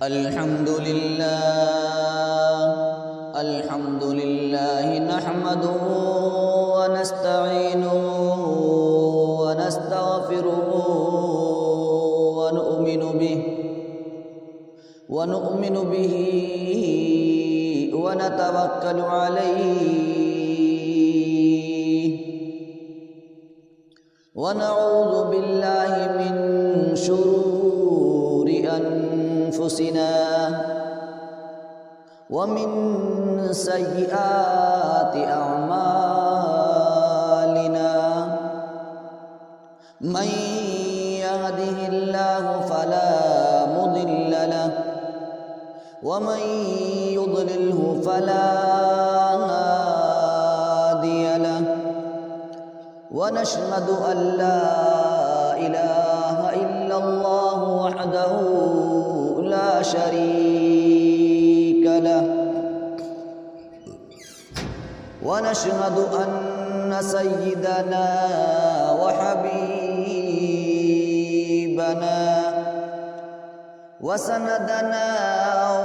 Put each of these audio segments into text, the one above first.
الحمد لله نحمده ونستعينه ونستغفره ونؤمن به ونتوكل عليه ونعوذ بالله من شرور أنفسنا ومن سيئات أعمالنا من يهده الله فلا مضل له ومن يضلله فلا هادي له ونشهد أن لا إله إلا الله وحده لا شريك له ونشهد أن سيدنا وحبيبنا وسندنا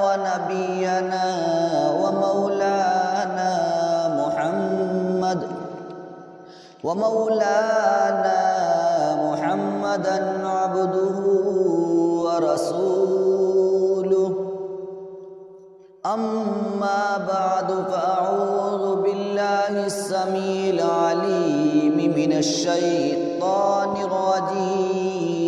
ونبينا ومولانا محمدا عبده ورسوله أما بعد فأعوذ بالله السميع العليم من الشيطان الرجيم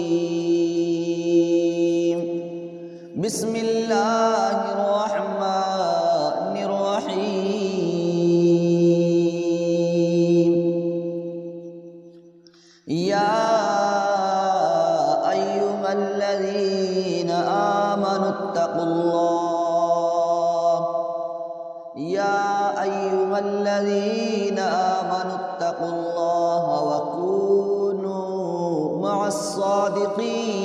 بسم الله الرحمن الرحيم يا أيها الذين آمنوا اتقوا الله وكونوا مع الصادقين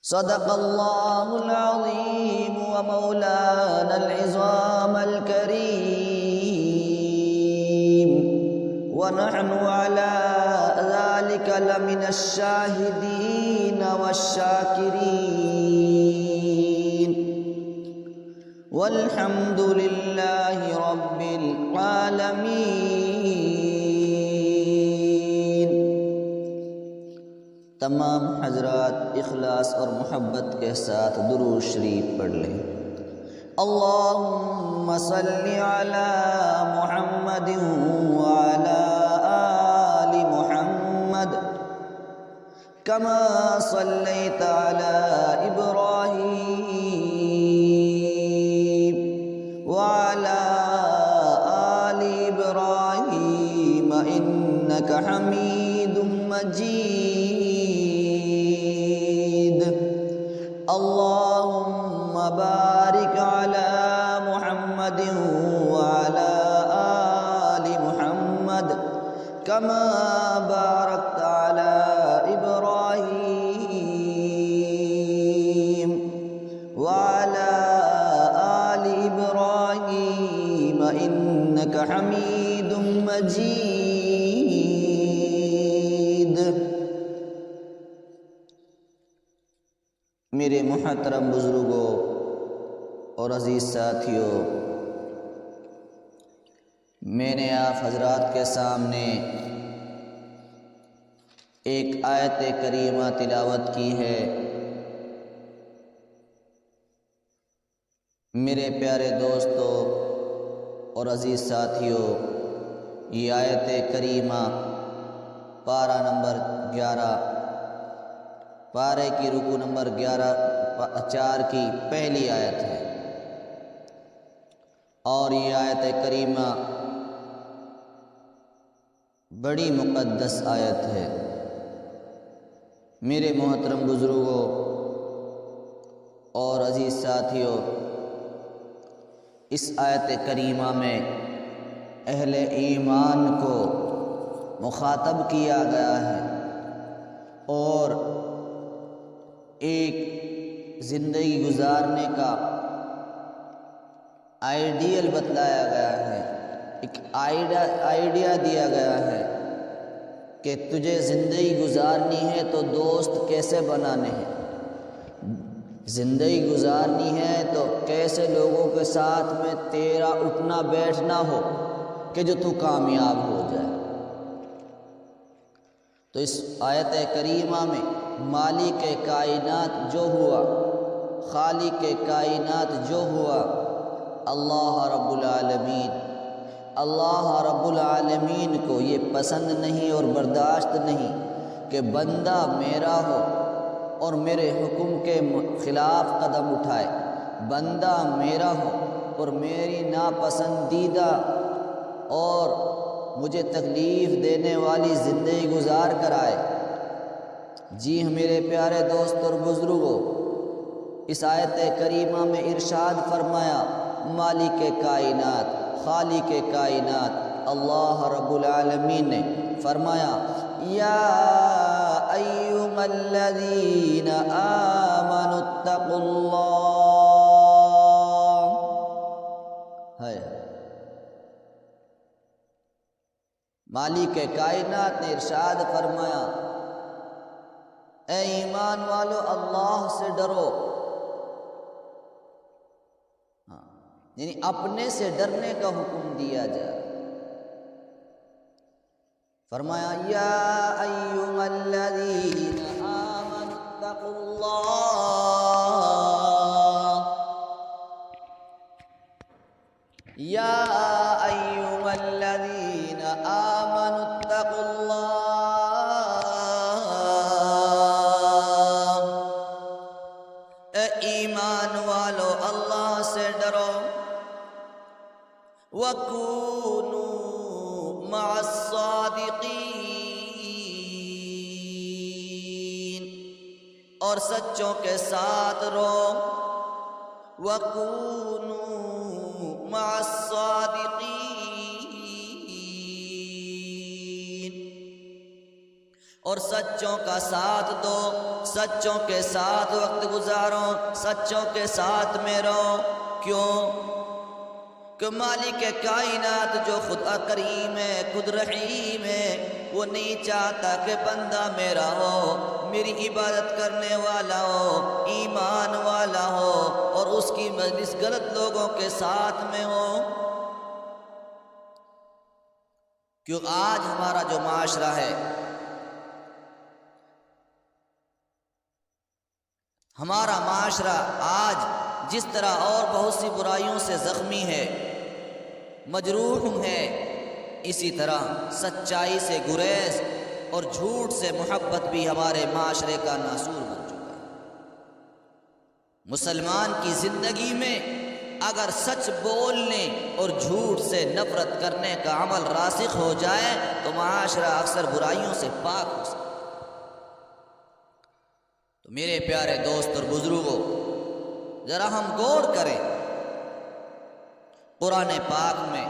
صدق الله العظيم ومولانا العظام الكريم ونحن على ذلك لمن الشاهدين والشاكرين والحمد لله رب العالمين۔ تمام حضرات اخلاص اور محبت کے ساتھ درود شریف پڑھ لیں۔ اللہم صلی علی محمد وعلی آل محمد كما صليت على إبراهيم وعلى آل إبراهيم إنك حميد مجيد۔ اللهم بارك على محمد وعلى آل محمد كما باركت على إبراهيم وعلى آل إبراهيم إنك حميد مجيد۔ میرے محترم بزرگوں اور عزیز ساتھیوں، میں نے آپ حضرات کے سامنے ایک آیت کریمہ تلاوت کی ہے۔ میرے پیارے دوستو اور عزیز ساتھیوں، یہ آیت کریمہ پارہ نمبر 11 پارے کی رکوع نمبر 4 کی پہلی آیت ہے، اور یہ آیت کریمہ بڑی مقدس آیت ہے۔ میرے محترم بزرگوں اور عزیز ساتھیوں، اس آیت کریمہ میں اہل ایمان کو مخاطب کیا گیا ہے اور ایک زندگی گزارنے کا آئیڈیل بتلایا گیا ہے، ایک آئیڈیا دیا گیا ہے کہ تجھے زندگی گزارنی ہے تو دوست کیسے بنانے ہیں، زندگی گزارنی ہے تو کیسے لوگوں کے ساتھ میں تیرا اٹھنا بیٹھنا ہو کہ جو تو کامیاب ہو جائے۔ تو اس آیت کریمہ میں مالک کائنات جو ہوا، خالق کائنات جو ہوا، اللہ رب العالمین، اللہ رب العالمین کو یہ پسند نہیں اور برداشت نہیں کہ بندہ میرا ہو اور میرے حکم کے خلاف قدم اٹھائے، بندہ میرا ہو اور میری ناپسندیدہ اور مجھے تکلیف دینے والی زندگی گزار کر آئے۔ جی میرے پیارے دوست اور بزرگوں، اس آیت کریمہ میں ارشاد فرمایا مالک کائنات، خالق کائنات اللہ رب العالمین نے فرمایا یا ایھا الذین آمنوا اتقوا اللہ ہے۔ مالک کائنات نے ارشاد فرمایا اے ایمان والو اللہ سے ڈرو، یعنی اپنے سے ڈرنے کا حکم دیا جائے۔ فرمایا یا ایھا الذین آمنوا اتقوا اللہ، یا ایھا الذین آمنوا اتقوا اللہ، اے ایمان والو اللہ سے ڈرو، وَكُونُوا مَعَ الصَّادِقِينَ، اور سچوں کے ساتھ رہو، وَكُونُوا مَعَ الصَّادِقِينَ، اور سچوں کا ساتھ دو، سچوں کے ساتھ وقت گزارو، سچوں کے ساتھ میں رہو۔ کیوں کہ مالک کائنات جو خود کریم ہے، خود رحیم ہے، وہ نہیں چاہتا کہ بندہ میرا ہو، میری عبادت کرنے والا ہو، ایمان والا ہو، اور اس کی مجلس غلط لوگوں کے ساتھ میں ہو۔ کیوں آج ہمارا جو معاشرہ ہے، ہمارا معاشرہ آج جس طرح اور بہت سی برائیوں سے زخمی ہے، مجروح ہے، اسی طرح سچائی سے گریز اور جھوٹ سے محبت بھی ہمارے معاشرے کا ناسور بن چکا ہے۔ مسلمان کی زندگی میں اگر سچ بولنے اور جھوٹ سے نفرت کرنے کا عمل راسخ ہو جائے تو معاشرہ اکثر برائیوں سے پاک ہو سکتا ہے۔ تو میرے پیارے دوست اور بزرگوں، ذرا ہم غور کریں، قرآن پاک میں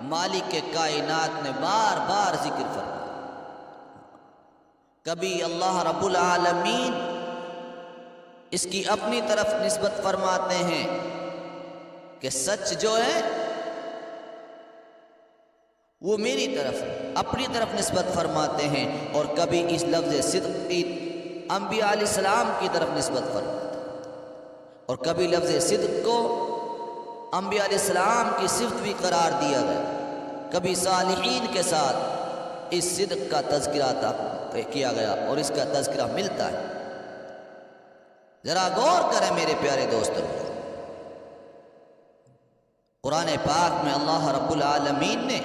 مالک کائنات نے بار بار ذکر فرمایا۔ کبھی اللہ رب العالمین اس کی اپنی طرف نسبت فرماتے ہیں کہ سچ جو ہے وہ میری طرف اپنی طرف نسبت فرماتے ہیں، اور کبھی اس لفظ صدق کی انبیاء علیہ السلام کی طرف نسبت فرماتے ہیں، اور کبھی لفظ صدق کو انبیاء علیہ السلام کی صفت بھی قرار دیا گیا، کبھی صالحین کے ساتھ اس صدق کا تذکرہ کیا گیا اور اس کا تذکرہ ملتا ہے۔ ذرا غور کریں میرے پیارے دوستوں، قرآن پاک میں اللہ رب العالمین نے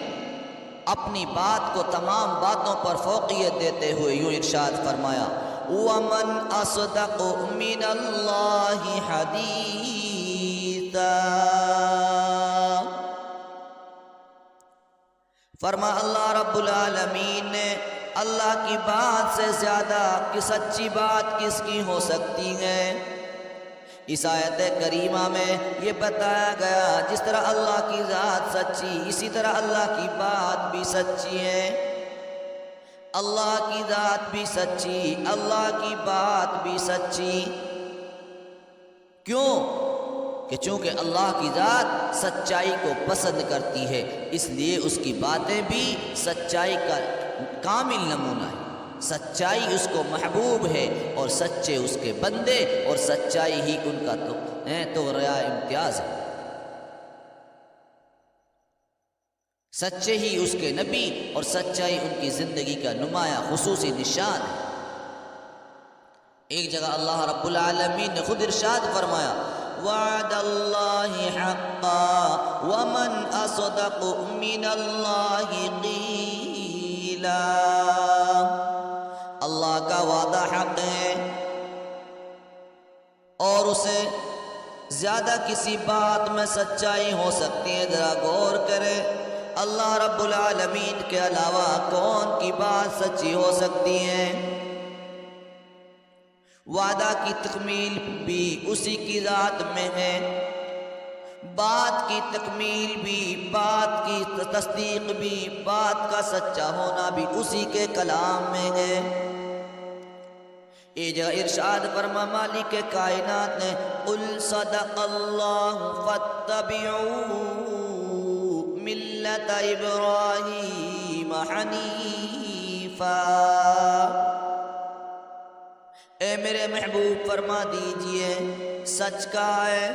اپنی بات کو تمام باتوں پر فوقیت دیتے ہوئے یوں ارشاد فرمایا وَمَنْ أَصْدَقُ مِنَ اللَّهِ حَدِيثًا، فرما اللہ رب العالمین نے اللہ کی بات سے زیادہ کہ سچی بات کس کی ہو سکتی ہے۔ اس آیت کریمہ میں یہ بتایا گیا جس طرح اللہ کی ذات سچی، اسی طرح اللہ کی بات بھی سچی ہے۔ اللہ کی ذات بھی سچی، اللہ کی بات بھی سچی۔ کیوں؟ کہ چونکہ اللہ کی ذات سچائی کو پسند کرتی ہے، اس لیے اس کی باتیں بھی سچائی کا کامل نمونہ ہے۔ سچائی اس کو محبوب ہے اور سچے اس کے بندے، اور سچائی ہی ان کا تو ریا امتیاز ہے۔ سچے ہی اس کے نبی اور سچائی ان کی زندگی کا نمایاں خصوصی نشان ہے۔ ایک جگہ اللہ رب العالمین نے خود ارشاد فرمایا وعد اللہ حقا ومن اصدق من اللہ قیلا، اللہ کا وعدہ حق ہے اور اسے زیادہ کسی بات میں سچائی ہو سکتی ہے۔ ذرا غور کرے، اللہ رب العالمین کے علاوہ کون کی بات سچی ہو سکتی ہے؟ وعدہ کی تکمیل بھی اسی کی ذات میں ہے، بات کی تکمیل بھی، بات کی تصدیق بھی، بات کا سچا ہونا بھی اسی کے کلام میں ہے۔ یہ جگہ ارشاد فرما مالک کائنات نے قل صدق اللہ فاتبعوا ملت ابراہیم حنیفا، اے میرے محبوب فرما دیجئے سچ کہا ہے،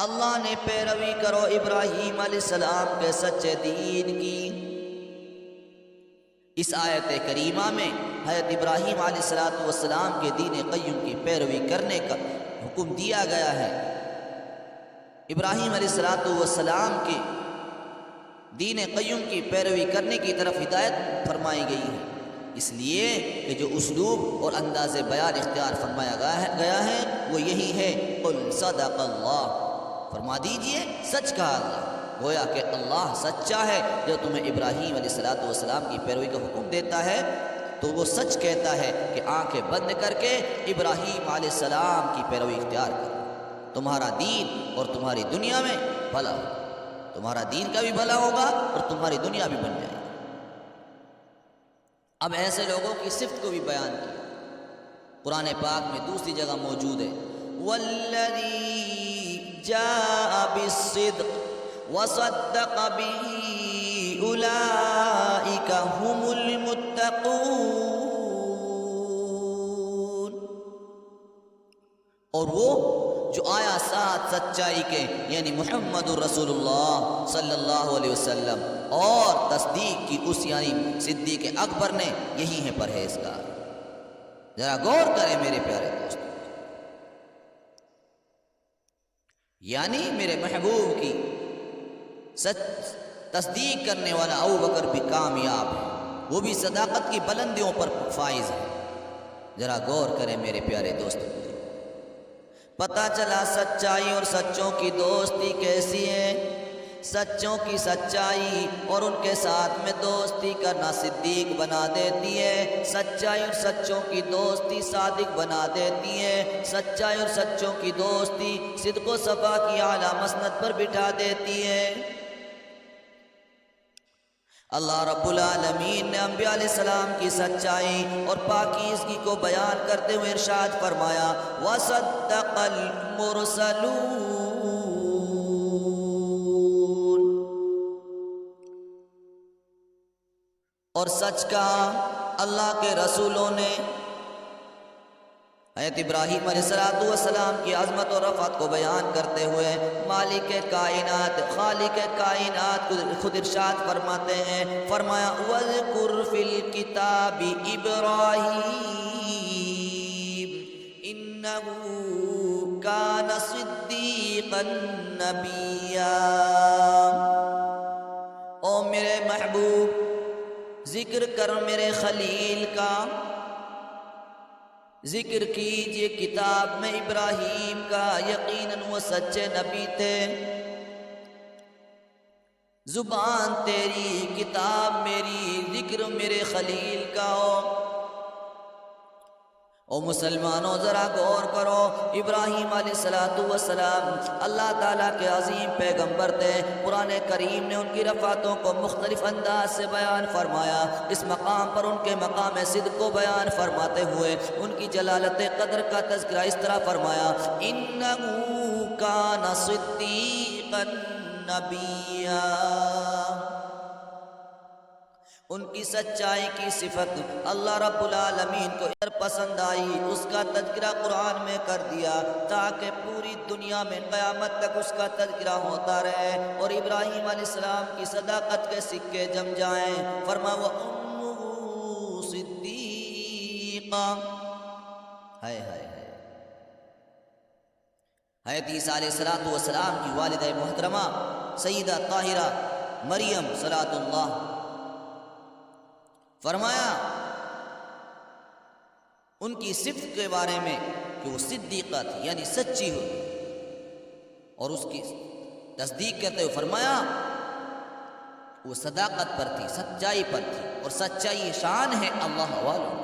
اللہ نے پیروی کرو ابراہیم علیہ السلام کے سچے دین کی۔ اس آیت کریمہ میں حضرت ابراہیم علیہ السلام کے دین قیم کی پیروی کرنے کا حکم دیا گیا ہے۔ ابراہیم علیہ السلام کے دین قیم کی پیروی کرنے کی طرف ہدایت فرمائی گئی ہے، اس لیے کہ جو اسلوب اور انداز بیان اختیار فرمایا گیا ہے وہ یہی ہے قل صدق اللہ، فرما دیجئے سچ کہا اللہ۔ گویا کہ اللہ سچا ہے، جو تمہیں ابراہیم علیہ السلام کی پیروی کا حکم دیتا ہے تو وہ سچ کہتا ہے کہ آنکھیں بند کر کے ابراہیم علیہ السلام کی پیروی اختیار کرو، تمہارا دین اور تمہاری دنیا میں بھلا ہوگا، تمہارا دین کا بھی بھلا ہوگا اور تمہاری دنیا بھی بن جائے گی۔ اب ایسے لوگوں کی صفت کو بھی بیان کیا، قرآن پاک میں دوسری جگہ موجود ہے والذی جاء بالصدق وصدق به اولئک هم المتقون، اور وہ جو آیا ساتھ سچائی کے یعنی محمد الرسول اللہ صلی اللہ علیہ وسلم اور تصدیق کی اس یعنی صدیق اکبر نے، یہی ہیں پرہیزگار۔ ذرا غور کریں میرے پیارے دوستو، یعنی میرے محبوب کی تصدیق کرنے والا ابو بکر بھی کامیاب ہے، وہ بھی صداقت کی بلندیوں پر فائز ہے۔ ذرا غور کریں میرے پیارے دوستو، پتہ چلا سچائی اور سچوں کی دوستی کیسی ہے۔ سچوں کی سچائی اور ان کے ساتھ میں دوستی کرنا صدیق بنا دیتی ہے، سچائی اور سچوں کی دوستی صادق بنا دیتی ہے، سچائی اور سچوں کی دوستی صدق و صفا کی اعلیٰ مسند پر بٹھا دیتی ہے۔ اللہ رب العالمین نے انبیاء علیہ السلام کی سچائی اور پاکیزگی کو بیان کرتے ہوئے ارشاد فرمایا وَصَدَّقَ الْمُرْسَلُونَ، اور سچ کہا اللہ کے رسولوں نے۔ حضرت ابراہیم علیہ السلام کی عظمت اور رفعت کو بیان کرتے ہوئے مالک کائنات، خالق کائنات خود ارشاد فرماتے ہیں، فرمایا وَاذْكُرْ فِي الْكِتَابِ إِبْرَاهِيمَ إِنَّهُ كَانَ صِدِّيقًا نَبِيًّا، او میرے محبوب ذکر کر میرے خلیل کا، ذکر کیجئے کتاب میں ابراہیم کا، یقیناً وہ سچے نبی تھے۔ زبان تیری، کتاب میری، ذکر میرے خلیل کا ہو۔ او مسلمانوں ذرا غور کرو، ابراہیم علیہ السلام اللہ تعالیٰ کے عظیم پیغمبر تھے، قرآن کریم نے ان کی رفعتوں کو مختلف انداز سے بیان فرمایا۔ اس مقام پر ان کے مقام صدق کو بیان فرماتے ہوئے ان کی جلالت قدر کا تذکرہ اس طرح فرمایا اِنَّهُ كَانَ صِدِّيقًا نَبِيًّا، ان کی سچائی کی صفت اللہ رب العالمین کو پسند آئی، اس کا تذکرہ قرآن میں کر دیا تاکہ پوری دنیا میں قیامت تک اس کا تذکرہ ہوتا رہے اور ابراہیم علیہ السلام کی صداقت کے سکے جم جائیں۔ فرما وَأُمُّهُ صِدِّيقًا، ہائے ہائے ہائے، حضرت عیسیٰ علیہ السلام کی والدہ محترمہ سیدہ طاہرہ مریم صلاۃ اللہ، فرمایا ان کی صفت کے بارے میں کہ وہ صدیقہ تھی، یعنی سچی ہوتی، اور اس کی تصدیق کرتے ہوئے فرمایا وہ صداقت پر تھی، سچائی پر تھی، اور سچائی شان ہے اللہ والوں۔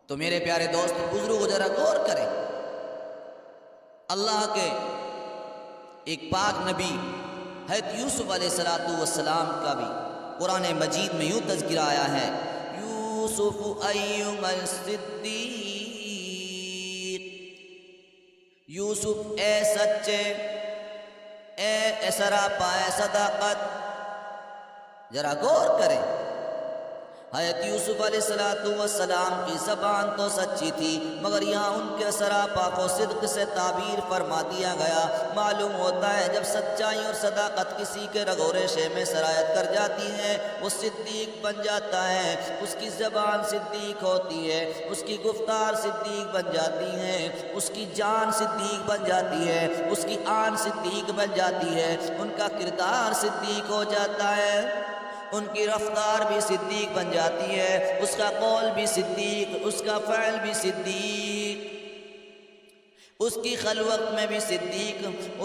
تو میرے پیارے دوست بزرگوں ذرا غور کریں، اللہ کے ایک پاک نبی حضرت یوسف علیہ السلام کا بھی قرآن مجید میں یوں تذکرہ آیا ہے، یوسف ایہا الصدیق، یوسف اے سچے، اے سراپا، اے صداقت۔ ذرا غور کریں، حضرت یوسف علیہ السلام کی زبان تو سچی تھی، مگر یہاں ان کے سراپا کو صدق سے تعبیر فرما دیا گیا۔ معلوم ہوتا ہے جب سچائی اور صداقت کسی کے رگ و ریشے میں سرایت کر جاتی ہے وہ صدیق بن جاتا ہے، اس کی زبان صدیق ہوتی ہے، اس کی گفتار صدیق بن جاتی ہے، اس کی جان صدیق بن جاتی ہے، اس کی آن صدیق بن جاتی ہے، ان کا کردار صدیق ہو جاتا ہے، ان کی رفتار بھی صدیق بن جاتی ہے، اس کا قول بھی صدیق، اس کا فعل بھی صدیق، اس کی خلوت میں بھی صدیق،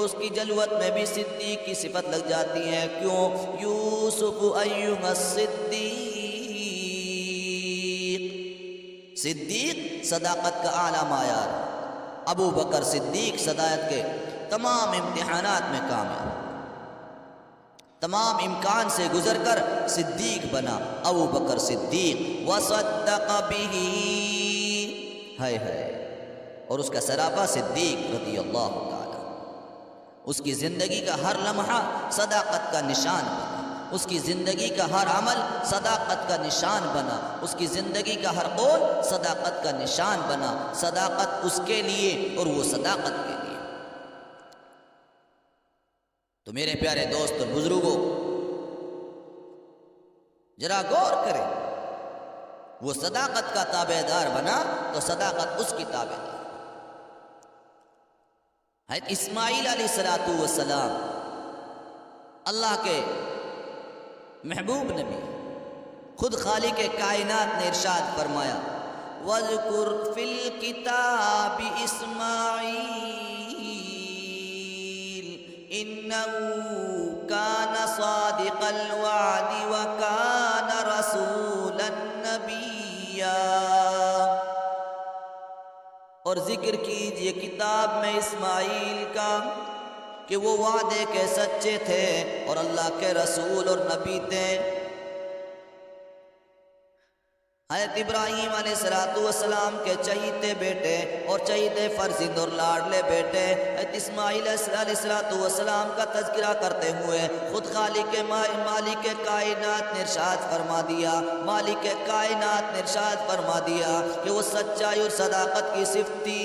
اس کی جلوت میں بھی صدیق کی صفت لگ جاتی ہے۔ کیوں؟ یوسف ایہا الصدیق، صدیق صداقت کا اعلیٰ معیار۔ ابو بکر صدیق صداقت کے تمام امتحانات میں کامیاب، تمام امکان سے گزر کر صدیق بنا ابو بکر صدیق، وصدق بہ، ہائے ہائے، اور اس کا سراپا صدیق رضی اللہ تعالی، اس کی زندگی کا ہر لمحہ صداقت کا نشان بنا، اس کی زندگی کا ہر عمل صداقت کا نشان بنا، اس کی زندگی کا ہر قول صداقت کا نشان بنا، صداقت اس کے لیے اور وہ صداقت کے لیے۔ تو میرے پیارے دوست اور بزرگوں ذرا غور کریں، وہ صداقت کا تابع دار بنا تو صداقت اس کی تابع دار۔ حضرت اسماعیل علیہ السلام اللہ کے محبوب نبی، خود خالق کائنات نے ارشاد فرمایا وَاذْكُرْ فِي الْكِتَابِ إِسْمَاعِيلَ إِنَّهُ كَانَ صَادِقَ الْوَعْدِ وَكَانَ رَسُولًا نَبِيًّا، اور ذکر کیجئے کتاب میں اسماعیل کا کہ وہ وعدے کے سچے تھے اور اللہ کے رسول اور نبی تھے۔ حضرت ابراہیم علیہ السلام کے چہیتے بیٹے اور چہیتے فرزند اور لاڈلے بیٹے حضرت اسماعیل علیہ السلام کا تذکرہ کرتے ہوئے خود خالق مالک کائنات نے ارشاد فرما دیا، مالک کائنات نے ارشاد فرما دیا کہ وہ سچائی اور صداقت کی صفت تھی،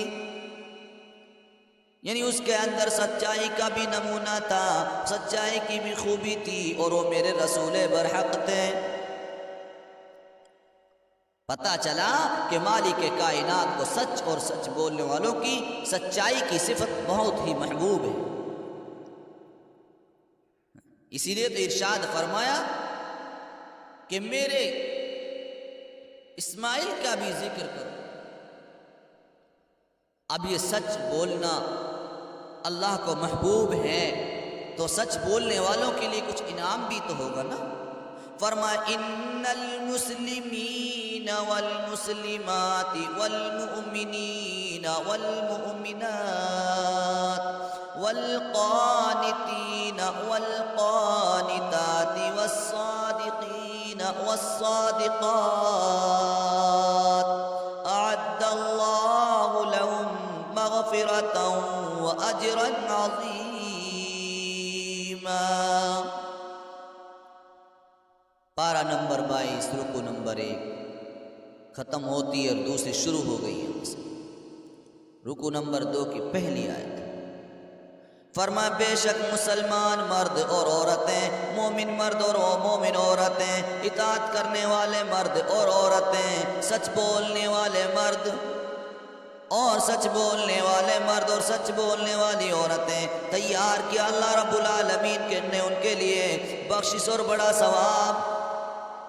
یعنی اس کے اندر سچائی کا بھی نمونہ تھا، سچائی کی بھی خوبی تھی، اور وہ میرے رسول برحق تھے۔ پتہ چلا کہ مالک کائنات کو سچ اور سچ بولنے والوں کی سچائی کی صفت بہت ہی محبوب ہے، اسی لیے تو ارشاد فرمایا کہ میرے اسماعیل کا بھی ذکر کرو۔ اب یہ سچ بولنا اللہ کو محبوب ہے تو سچ بولنے والوں کے لیے کچھ انعام بھی تو ہوگا نا۔ فرمایا ان المسلمین والمسلمات والمؤمنین والمؤمنات والقانتین والقانتات والصادقین والصادقات اعد اللہ لهم مغفرۃ واجرا عظیما۔ 28 رکو نمبر 1 ختم ہوتی ہے اور دوسری شروع ہو گئی ہے سے رکو نمبر 2 کی پہلی آیت فرمایا بے شک مسلمان مرد اور عورتیں مومن مرد اور مومن عورتیں اطاعت کرنے والے مرد اور عورتیں سچ بولنے والے مرد اور سچ بولنے والے مرد اور سچ بولنے والی عورتیں تیار کیا اللہ رب العالمین نے ان کے لیے بخشش اور بڑا ثواب۔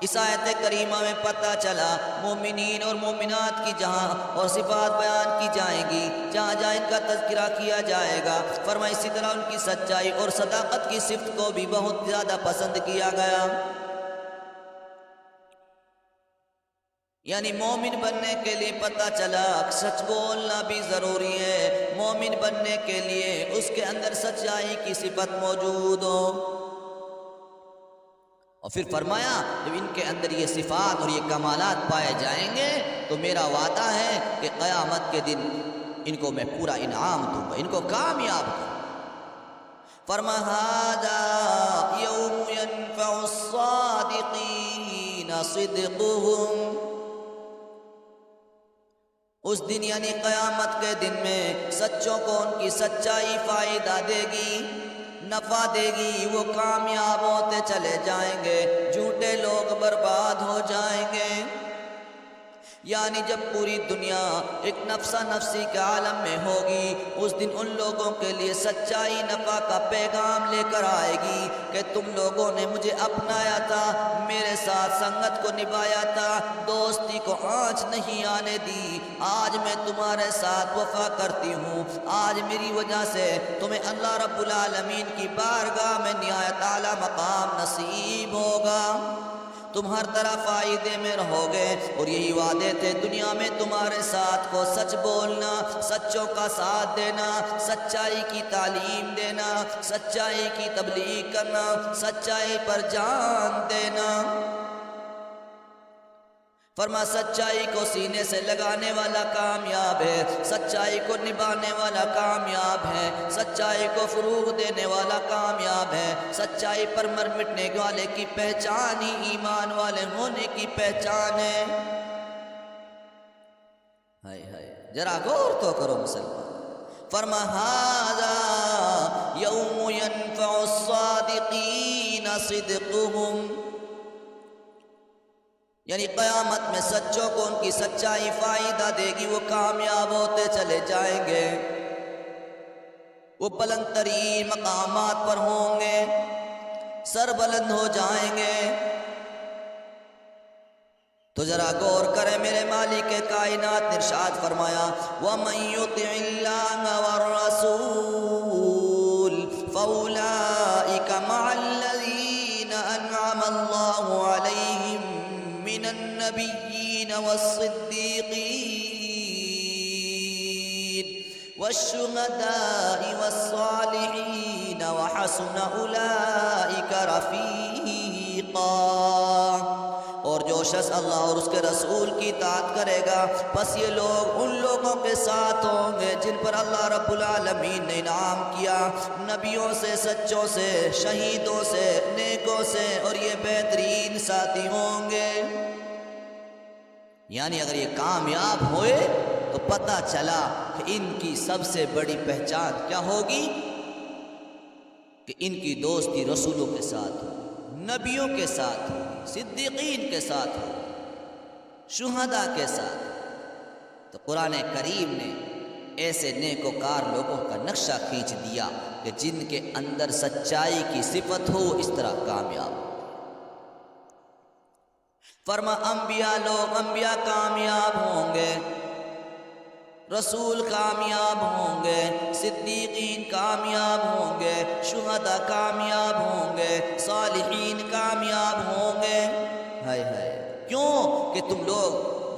اس آیت کریمہ میں پتہ چلا مومنین اور مومنات کی جہاں اور صفات بیان کی جائیں گی، جہاں جہاں ان کا تذکرہ کیا جائے گا، فرمایا اسی طرح ان کی سچائی اور صداقت کی صفت کو بھی بہت زیادہ پسند کیا گیا۔ یعنی مومن بننے کے لیے پتہ چلا سچ بولنا بھی ضروری ہے، مومن بننے کے لیے اس کے اندر سچائی کی صفت موجود ہو۔ اور پھر فرمایا جب ان کے اندر یہ صفات اور یہ کمالات پائے جائیں گے تو میرا وعدہ ہے کہ قیامت کے دن ان کو میں پورا انعام دوں گا، ان کو کامیاب دوں گا۔ فرمایا ھذا یوم ینفع الصادقین صدقہم، اس دن یعنی قیامت کے دن میں سچوں کو ان کی سچائی فائدہ دے گی، نفع دے گی، وہ کامیاب ہوتے چلے جائیں گے، جھوٹے لوگ برباد ہو جائیں گے۔ یعنی جب پوری دنیا ایک نفسا نفسی کے عالم میں ہوگی، اس دن ان لوگوں کے لیے سچائی نفع کا پیغام لے کر آئے گی کہ تم لوگوں نے مجھے اپنایا تھا، میرے ساتھ سنگت کو نبھایا تھا، دوستی کو آنچ نہیں آنے دی، آج میں تمہارے ساتھ وفا کرتی ہوں، آج میری وجہ سے تمہیں اللہ رب العالمین کی بارگاہ میں نہایت اعلیٰ مقام نصیب ہوگا، تم ہر طرح فائدے میں رہو گے۔ اور یہی وعدے تھے دنیا میں تمہارے ساتھ کو سچ بولنا، سچوں کا ساتھ دینا، سچائی کی تعلیم دینا، سچائی کی تبلیغ کرنا، سچائی پر جان دینا۔ فرما سچائی کو سینے سے لگانے والا کامیاب ہے، سچائی کو نبھانے والا کامیاب ہے، سچائی کو فروغ دینے والا کامیاب ہے، سچائی پر مر مٹنے والے کی پہچان ہی ایمان والے ہونے کی پہچان ہے۔ ہائے ہائے ذرا غور تو کرو مسلمان۔ فرما ھذا یوم ینفع الصادقین صدقہم، یعنی قیامت میں سچوں کو ان کی سچائی فائدہ دے گی، وہ کامیاب ہوتے چلے جائیں گے، وہ بلند ترین مقامات پر ہوں گے، سر بلند ہو جائیں گے۔ تو ذرا غور کرے میرے مالک کائنات نے ارشاد فرمایا وَمَن يُطِعِ اللَّهَ وَالرَّسُولَ فَأُولَٰئِكَ مَعَ الَّذِينَ أَنْعَمَ اللَّهُ عَلَيْهِم من النبيين والصديقين والشهداء والصالحين وحسن أولئك رفيقا، اور جو شخص اللہ اور اس کے رسول کی اطاعت کرے گا بس یہ لوگ ان لوگوں کے ساتھ ہوں گے جن پر اللہ رب العالمین نے انعام کیا، نبیوں سے، سچوں سے، شہیدوں سے، نیکوں سے، اور یہ بہترین ساتھی ہوں گے۔ یعنی اگر یہ کامیاب ہوئے تو پتہ چلا کہ ان کی سب سے بڑی پہچان کیا ہوگی کہ ان کی دوستی رسولوں کے ساتھ ہو، نبیوں کے ساتھ ہو، صدیقین کے ساتھ ہو، شہداء کے ساتھ۔ تو قرآن کریم نے ایسے نیکوکار لوگوں کا نقشہ کھینچ دیا کہ جن کے اندر سچائی کی صفت ہو اس طرح کامیاب۔ فرما انبیاء کامیاب ہوں گے، رسول کامیاب ہوں گے، صدیقین کامیاب ہوں گے، شہداء کامیاب ہوں گے، صالحین کامیاب ہوں گے۔ ہائے ہائے کیوں کہ تم لوگ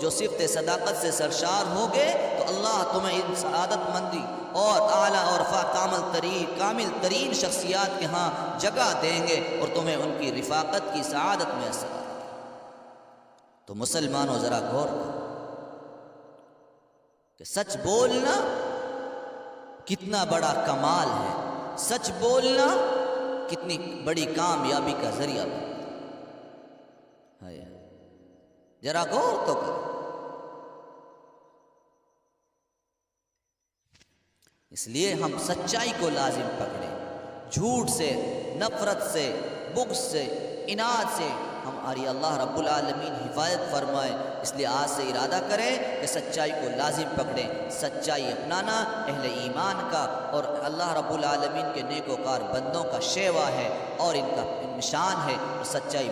جو صفت صداقت سے سرشار ہوگے تو اللہ تمہیں ان سعادت مندی اور اعلیٰ اور کامل ترین شخصیات کے ہاں جگہ دیں گے اور تمہیں ان کی رفاقت کی سعادت میں اثر۔ تو مسلمانوں ذرا غور کرو کہ سچ بولنا کتنا بڑا کمال ہے، سچ بولنا کتنی بڑی کامیابی کا ذریعہ ہے۔ ذرا غور تو کریں۔ اس لیے ہم سچائی کو لازم پکڑیں، جھوٹ سے، نفرت سے، بغض سے، اناد سے ہماری اللہ رب العالمین حفاظت فرمائے۔ اس لیے آج سے ارادہ کریں کہ سچائی کو لازم پکڑیں۔ سچائی اپنانا اہل ایمان کا اور اللہ رب العالمین کے نیک وکار بندوں کا شیوا ہے اور ان کا نشان ہے، اور سچائی